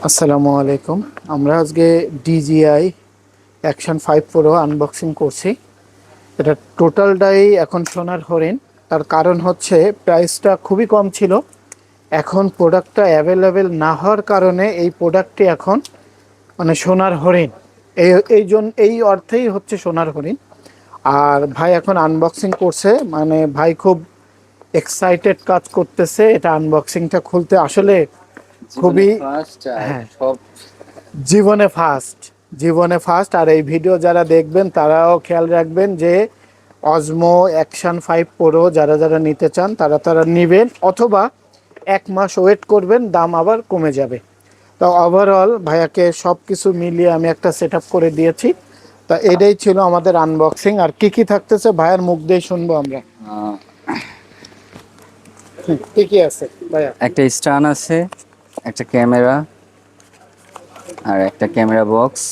আসসালামু আলাইকুম। আমরা আজকে DJI অ্যাকশন 5 প্রো আনবক্সিং করছি। এটা টোটালটাই এখন সোনার হরিণ। তার কারণ হচ্ছে প্রাইসটা খুবই কম ছিল। এখন প্রোডাক্টটা অ্যাভেলেবেল না হওয়ার কারণে এই প্রোডাক্টটি এখন মানে সোনার হরিণ। এই অর্থেই হচ্ছে সোনার হরিণ। আর ভাই এখন আনবক্সিং করছে, মানে ভাই খুব এক্সাইটেড কাজ করতেছে। এটা আনবক্সিংটা খুলতে আসলে জীবনে খুবই, ফার্স্ট আর হ্যাঁ, সব। জীবনে ফার্স্ট, জীবনে ফার্স্ট। আর এই ভিডিও যারা দেখবেন তারাও খেয়াল রাখবেন যে অজমো অ্যাকশন 5 প্রো যারা যারা নিতে চান তারা তারা নেবেন, অথবা 1 মাস ওয়েট করবেন, দাম আবার কমে যাবে। তো ওভারঅল ভাইয়াকে সব কিছু মিলিয়ে আমি একটা সেট আপ করে দিয়েছি। তা এটাই ছিল আমাদের আনবক্সিং। আর কি কি থাকতেছে ভাইয়ার মুখ দিয়ে শুনবো আমরা। আহ, কি কি আছে ভাইয়া? একটা স্টান আছে, একটা ক্যামেরা, আর একটা ক্যামেরা বক্স,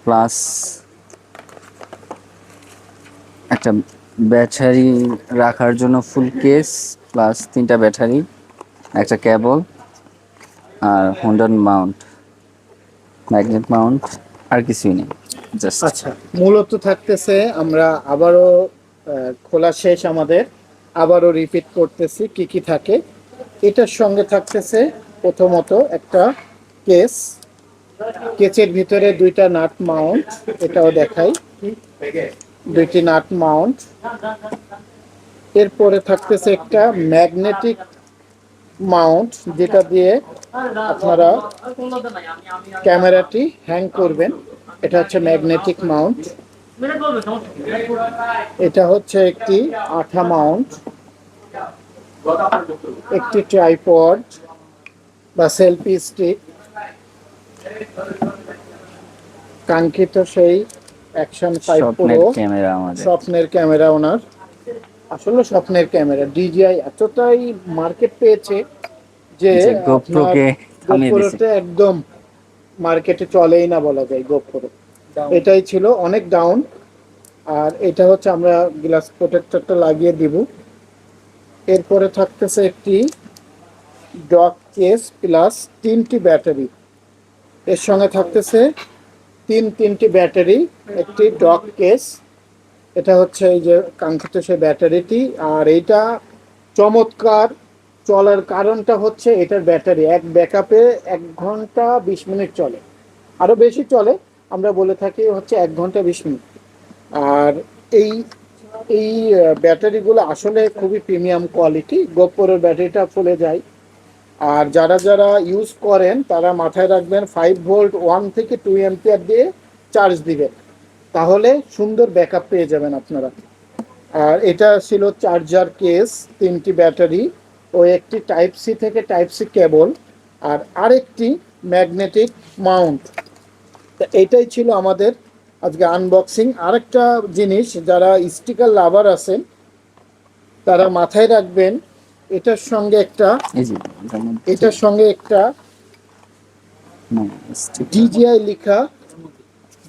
প্লাস একটা ব্যাটারি রাখার জন্য ফুল কেস, প্লাস 3টা ব্যাটারি, একটা কেবল, আর হোন্ডা মাউন্ট, ম্যাগনেট মাউন্ট, আর কিছুই নেই। জাস্ট আচ্ছা, মূলত থাকতেছে, আমরা আবারও খোলা শেষ আমাদের, আবারও রিপিট করতেছি কি কি থাকে। এটার সঙ্গে থাকতেছে প্রথমত একটা কেস, কেচের ভিতরে 2টা নাট মাউন্ট, এটাও দেখাই, 2টি নাট মাউন্ট। এরপরে থাকতেছে একটা ম্যাগনেটিক মাউন্ট, যেটা দিয়ে আপনারা ক্যামেরাটি হ্যাং করবেন। এটা হচ্ছে ম্যাগনেটিক মাউন্ট। এটা হচ্ছে একটি আঠা মাউন্ট, একটি ট্রাইপড বা সেলফি স্টিক, কাঙ্ক্ষিত সেই অ্যাকশন 5 স্বপ্নের প্রো ক্যামেরা আমাদের। স্বপ্নের ক্যামেরা ওনার। আসলে স্বপ্নের ক্যামেরা ডিজিআই এতটাই মার্কেট পেয়েছে যে যে আপনার গোপ্রোকে থামিয়ে দিছে। গোপ্রোতে একদম মার্কেটে চলেই না বলা যায়। গোপ্রো এটাই ছিল অনেক ডাউন। আর এটা হচ্ছে আমরা গ্লাস প্রোটেক্টরটা লাগিয়ে দিব। এরপরে থাকতেছে একটি ডক কেস প্লাস 3টি ব্যাটারি। এর সঙ্গে থাকতেছে তিনটি ব্যাটারি, একটি ডক কেস। এটা হচ্ছে এই যে কাঙ্ক্ষিত সেই ব্যাটারিটি। আর এইটা চমৎকার চলার কারণটা হচ্ছে এটার ব্যাটারি এক ব্যাকআপে 1 ঘন্টা 20 মিনিট চলে, আরও বেশি চলে। আমরা বলে থাকি হচ্ছে 1 ঘন্টা 20 মিনিট। আর এই এই ব্যাটারিগুলো আসলে খুবই প্রিমিয়াম কোয়ালিটি। গোপ্রোর ব্যাটারিটা ফুলে যায়। আর যারা যারা ইউজ করেন তারা মাথায় রাখবেন 5 ভোল্ট 1 থেকে 2 অ্যাম্পিয়ার দিয়ে চার্জ দিবেন, তাহলে সুন্দর ব্যাকআপ পেয়ে যাবেন আপনারা। আর এটা ছিল চার্জার কেস, 3টি ব্যাটারি ও একটি টাইপ সি থেকে টাইপ সি কেবল, আর আরেকটি ম্যাগনেটিক মাউন্ট। তা এটাই ছিল আমাদের আজকে আনবক্সিং। আরেকটা জিনিস, যারা স্টিকার লাভার আছেন তারা মাথায় রাখবেন এটার সঙ্গে একটা এই যে এটার মধ্যে এটার সঙ্গে একটা স্টিকার। ডিজিআই লেখা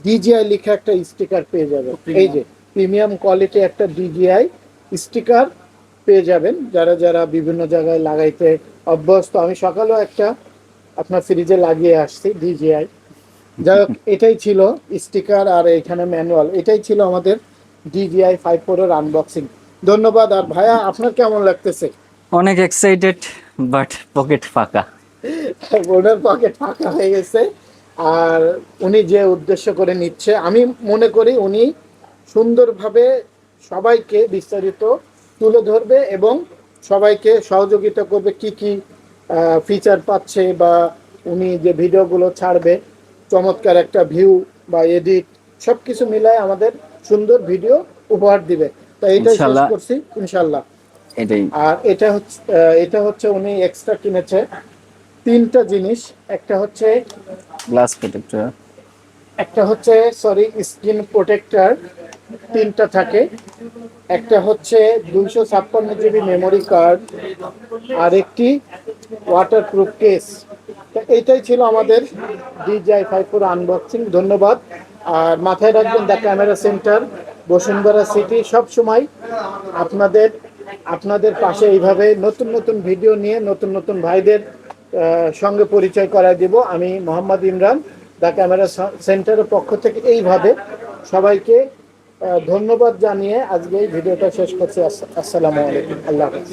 ডিজিআই লেখা একটা স্টিকার পেয়ে যাবেন। এই যে প্রিমিয়াম কোয়ালিটি একটা ডিজিআই স্টিকার পেয়ে যাবেন, যারা যারা বিভিন্ন জায়গায় লাগাইতে অভ্যস্ত। আমি সকালেও একটা আপনার ফ্রিজে লাগিয়ে আসছি ডিজিআই। যাই হোক, এটাই ছিল স্টিকার আর এখানে ম্যানুয়াল। এটাই ছিল আমাদের DJI 5 প্রোর আনবক্সিং। ধন্যবাদ। আর ভাইয়া আপনার কেমন লাগতেছে? অনেক এক্সাইটেড, বাট পকেট ফাঁকা। ওনার পকেট ফাঁকা হয়ে গেছে। আর উনি যে উদ্দেশ্য করে নিচ্ছে, আমি মনে করি উনি সুন্দরভাবে সবাইকে বিস্তারিত তুলে ধরবে এবং সবাইকে সহযোগিতা করবে কি কি ফিচার পাচ্ছে, বা উনি যে ভিডিওগুলো ছাড়বে চমৎকার একটা ভিউ বা এডিট সব কিছু মিলায় আমাদের সুন্দর ভিডিও উপহার দিবে। তাই এটাই শেষ ইনশাল্লাহ, করছি ইনশাল্লাহ। এটাই। আর এটা হচ্ছে উনি এক্সট্রা কিনেছে 3টা জিনিস। একটা হচ্ছে glass protector. Sorry, screen protector 3টা থাকে। একটা হচ্ছে 256 GB মেমোরি কার্ড, আর একটি ওয়াটারপ্রুফ কেস। এইটাই ছিল আমাদের DJI 5 প্রো আনবক্সিং। ধন্যবাদ। আর মাথায় রাখবেন the camera centre, Bashundhara city সব সময় আপনাদের আপনাদের পাশে এইভাবে নতুন নতুন ভিডিও নিয়ে নতুন নতুন ভাইদের সঙ্গে পরিচয় করায় দিব। আমি মোহাম্মদ ইমরান, দ্য ক্যামেরা সেন্টারের পক্ষ থেকে এইভাবে সবাইকে ধন্যবাদ জানিয়ে আজকে এই ভিডিওটা শেষ করছি। আসসালামু আলাইকুম, আল্লাহ হাফেজ।